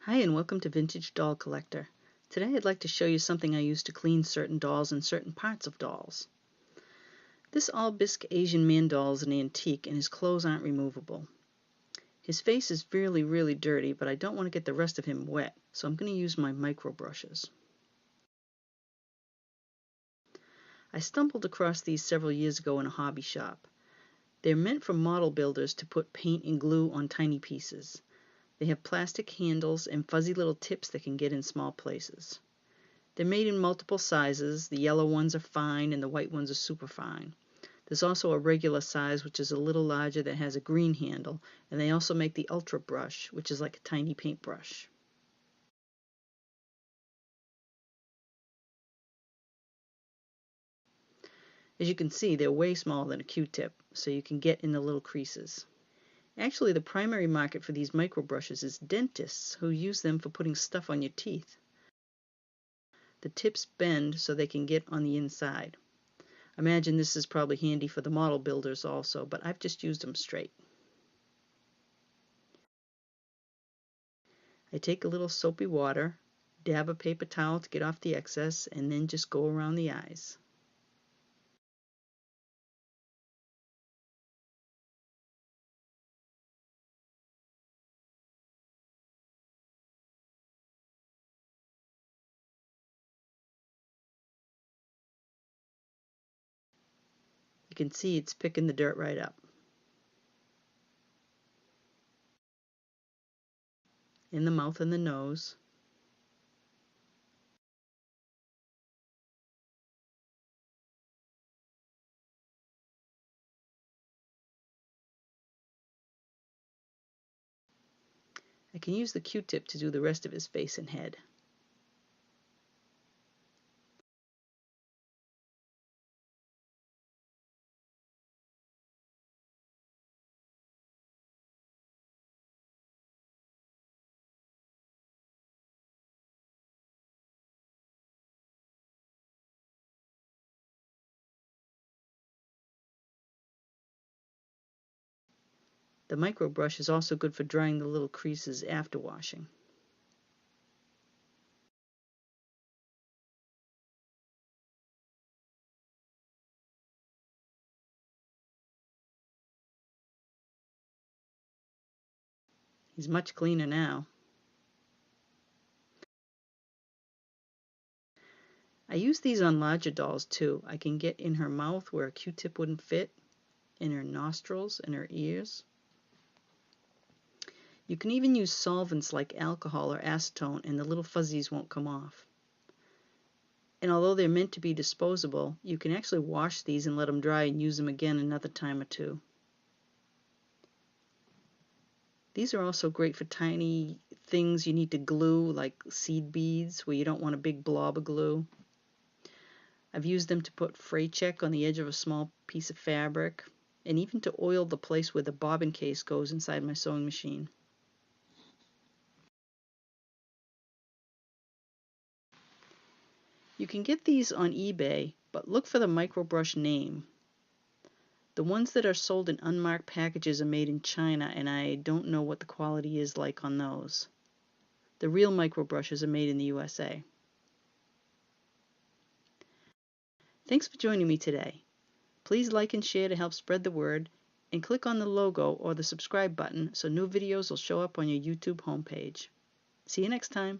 Hi and welcome to Vintage Doll Collector. Today I'd like to show you something I use to clean certain dolls and certain parts of dolls. This all Bisque Asian man doll is an antique and his clothes aren't removable. His face is really dirty, but I don't want to get the rest of him wet, so I'm going to use my micro brushes. I stumbled across these several years ago in a hobby shop. They're meant for model builders to put paint and glue on tiny pieces. They have plastic handles and fuzzy little tips that can get in small places. They're made in multiple sizes. The yellow ones are fine and the white ones are super fine. There's also a regular size which is a little larger that has a green handle, and they also make the Ultra Brush, which is like a tiny paintbrush. As you can see, they're way smaller than a Q-tip, so you can get in the little creases. Actually, the primary market for these micro brushes is dentists who use them for putting stuff on your teeth. The tips bend so they can get on the inside. I imagine this is probably handy for the model builders also, but I've just used them straight. I take a little soapy water, dab a paper towel to get off the excess, and then just go around the eyes. You can see it's picking the dirt right up. In the mouth and the nose. I can use the Q-tip to do the rest of his face and head. The micro brush is also good for drying the little creases after washing. He's much cleaner now. I use these on larger dolls too. I can get in her mouth where a Q-tip wouldn't fit, in her nostrils, and her ears. You can even use solvents like alcohol or acetone and the little fuzzies won't come off. And although they're meant to be disposable, you can actually wash these and let them dry and use them again another time or two. These are also great for tiny things you need to glue, like seed beads, where you don't want a big blob of glue. I've used them to put fray check on the edge of a small piece of fabric, and even to oil the place where the bobbin case goes inside my sewing machine. You can get these on eBay, but look for the microbrush name. The ones that are sold in unmarked packages are made in China, and I don't know what the quality is like on those. The real microbrushes are made in the USA. Thanks for joining me today. Please like and share to help spread the word, and click on the logo or the subscribe button so new videos will show up on your YouTube homepage. See you next time.